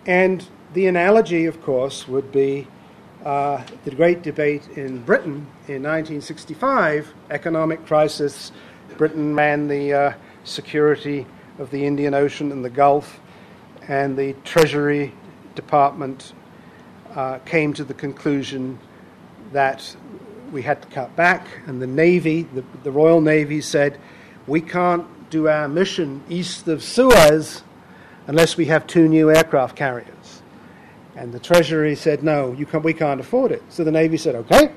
And the analogy, of course, would be the great debate in Britain in 1965, economic crisis. Britain ran the security of the Indian Ocean and the Gulf, and the Treasury Department came to the conclusion that we had to cut back, and the Navy, the Royal Navy said, we can't do our mission east of Suez unless we have 2 new aircraft carriers. And the Treasury said, no, we can't afford it. So the Navy said, okay,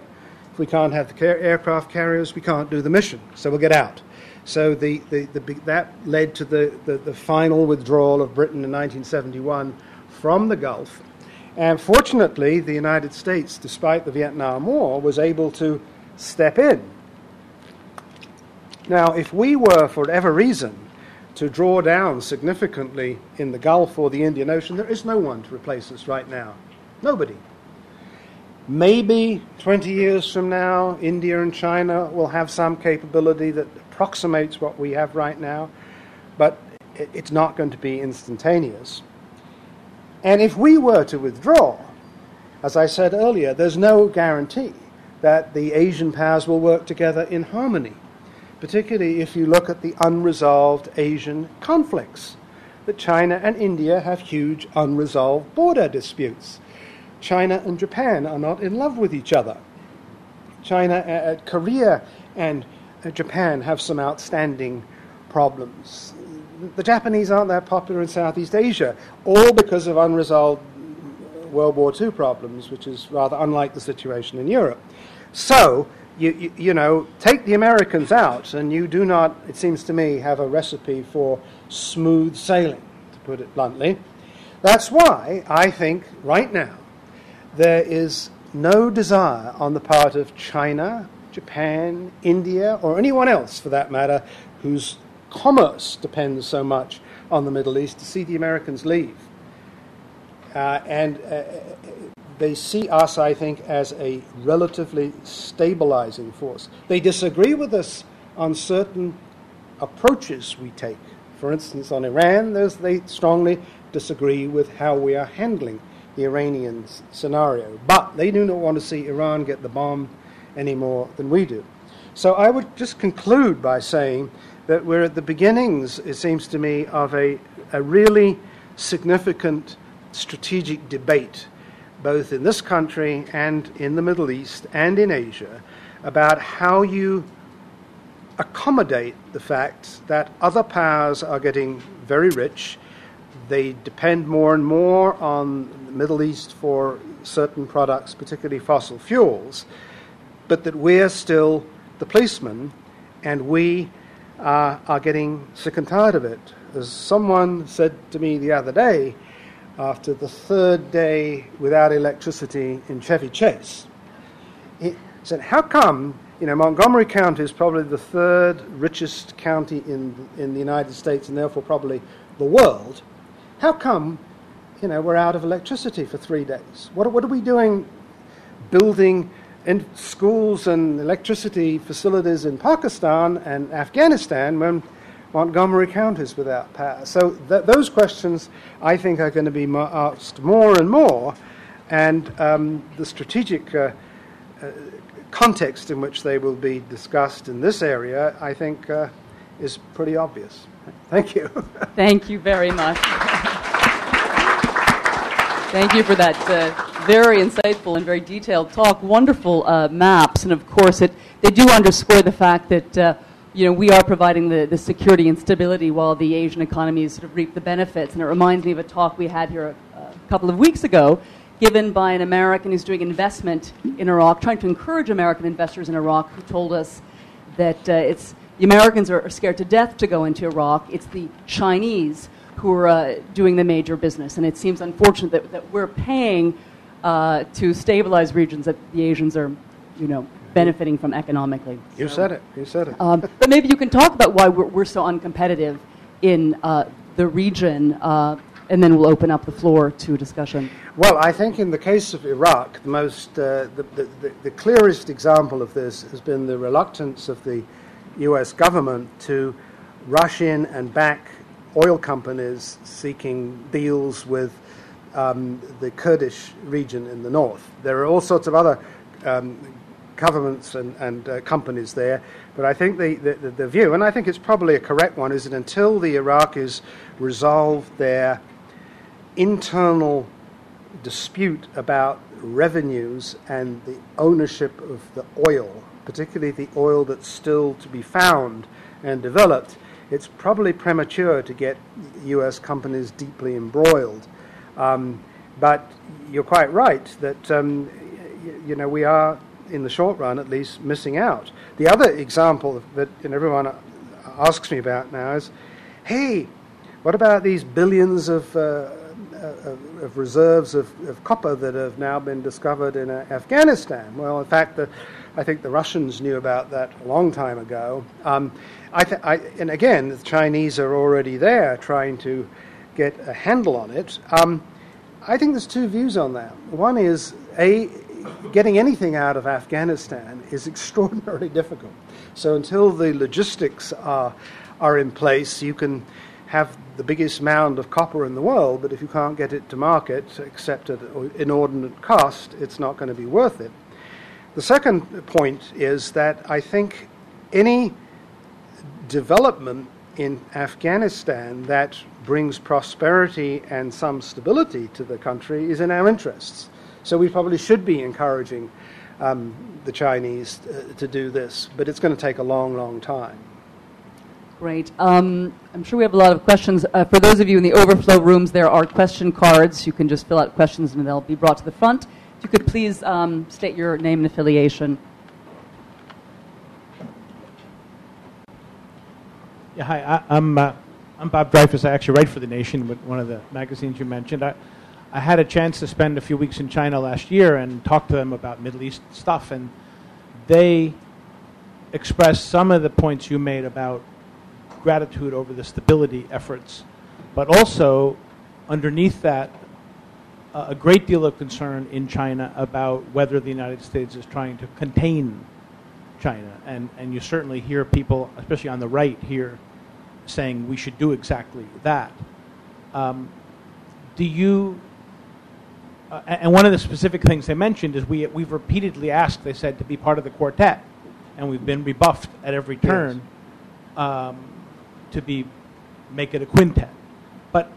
if we can't have the aircraft carriers, we can't do the mission, so we'll get out. So that led to the final withdrawal of Britain in 1971 from the Gulf. And fortunately, the United States, despite the Vietnam War, was able to step in. Now, if we were, for whatever reason, to draw down significantly in the Gulf or the Indian Ocean, there is no one to replace us right now. Nobody. Maybe 20 years from now, India and China will have some capability that approximates what we have right now, but it's not going to be instantaneous. And if we were to withdraw, as I said earlier, there's no guarantee that the Asian powers will work together in harmony, particularly if you look at the unresolved Asian conflicts. That China and India have huge unresolved border disputes. China and Japan are not in love with each other. Korea and Japan have some outstanding problems. The Japanese aren't that popular in Southeast Asia, all because of unresolved World War II problems, which is rather unlike the situation in Europe. So, you know, take the Americans out, and you do not, it seems to me, have a recipe for smooth sailing, to put it bluntly. That's why I think right now there is no desire on the part of China, Japan, India, or anyone else for that matter, whose commerce depends so much on the Middle East, to see the Americans leave. They see us, I think, as a relatively stabilizing force. They disagree with us on certain approaches we take. For instance, on Iran, they strongly disagree with how we are handling the Iranian scenario. But they do not want to see Iran get the bomb any more than we do. So I would just conclude by saying that we're at the beginnings, it seems to me, of a really significant strategic debate, both in this country and in the Middle East and in Asia, about how you accommodate the fact that other powers are getting very rich. They depend more and more on the Middle East for certain products, particularly fossil fuels, but that we're still the policemen, and we are getting sick and tired of it. As someone said to me the other day, after the 3rd day without electricity in Chevy Chase, he said, how come, Montgomery County is probably the 3rd richest county in the United States and therefore probably the world. How come, we're out of electricity for 3 days? What are we doing building in schools and electricity facilities in Pakistan and Afghanistan when Montgomery County is without power? So those questions, I think, are going to be asked more and more, and the strategic context in which they will be discussed in this area, I think, is pretty obvious. Thank you. Thank you very much. Thank you for that very insightful and very detailed talk. Wonderful maps, and of course, they do underscore the fact that we are providing the security and stability while the Asian economies sort of reap the benefits. And it reminds me of a talk we had here a couple of weeks ago, given by an American who's doing investment in Iraq, trying to encourage American investors in Iraq, who told us that the Americans are scared to death to go into Iraq. It's the Chinese who are doing the major business. And it seems unfortunate that we're paying to stabilize regions that the Asians are, benefiting from economically. You said it. But maybe you can talk about why we're so uncompetitive in the region, and then we'll open up the floor to discussion. Well, I think in the case of Iraq, the clearest example of this has been the reluctance of the U.S. government to rush in and back oil companies seeking deals with the Kurdish region in the north. There are all sorts of other governments and companies there, but I think the view, and I think it's probably a correct one, is that until the Iraqis resolve their internal dispute about revenues and the ownership of the oil, particularly the oil that's still to be found and developed, it's probably premature to get U.S. companies deeply embroiled. But you're quite right that we are, in the short run at least, missing out. The other example that everyone asks me about now is, hey, what about these billions of reserves of copper that have now been discovered in Afghanistan? Well, in fact, I think the Russians knew about that a long time ago. And again, the Chinese are already there trying to get a handle on it. I think there's two views on that. One is, getting anything out of Afghanistan is extraordinarily difficult. So until the logistics are in place, you can have the biggest mound of copper in the world, but if you can't get it to market, except at an inordinate cost, it's not going to be worth it. The second point is that I think any development in Afghanistan that brings prosperity and some stability to the country is in our interests. So we probably should be encouraging the Chinese to do this, but it's going to take a long, long time. Great. I'm sure we have a lot of questions. For those of you in the overflow rooms, there are question cards. You can just fill out questions and they'll be brought to the front. If you could please state your name and affiliation. Yeah, hi. I'm Bob Dreyfus. I actually write for The Nation, with one of the magazines you mentioned. I had a chance to spend a few weeks in China last year and talk to them about Middle East stuff, and they expressed some of the points you made about gratitude over the stability efforts, but also underneath that, a great deal of concern in China about whether the United States is trying to contain China. And you certainly hear people, especially on the right here, saying we should do exactly that. Do you... and one of the specific things they mentioned is we've repeatedly asked, they said, to be part of the quartet, and we've been rebuffed at every turn to make it a quintet. But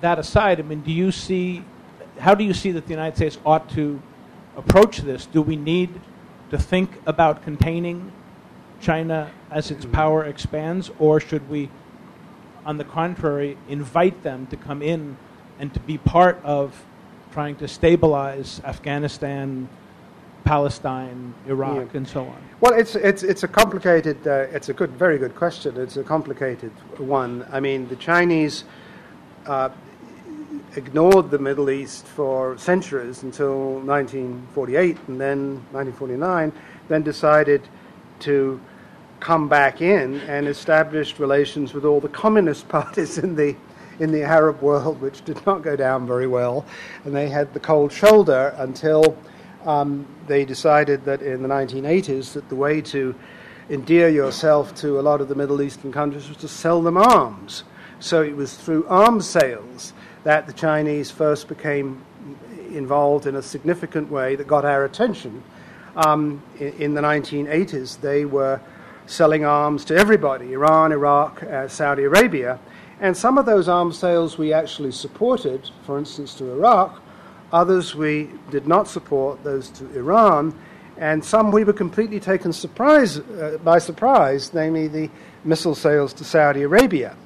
that aside, I mean, how do you see that the United States ought to approach this? Do we need to think about containing China as its power expands, or should we, on the contrary, invite them to come in and to be part of trying to stabilize Afghanistan, Palestine, Iraq, and so on? Well, it's a complicated. It's a very good question. It's a complicated one. I mean, the Chinese ignored the Middle East for centuries until 1948, and then 1949. Then decided to come back in and established relations with all the communist parties in the Arab world, which did not go down very well, and they had the cold shoulder until they decided that in the 1980s that the way to endear yourself to a lot of the Middle Eastern countries was to sell them arms. So it was through arms sales that the Chinese first became involved in a significant way that got our attention. In the 1980s, they were selling arms to everybody, Iran, Iraq, Saudi Arabia. And some of those arms sales we actually supported, for instance, to Iraq. Others we did not support, those to Iran. And some we were completely taken by surprise, namely the missile sales to Saudi Arabia.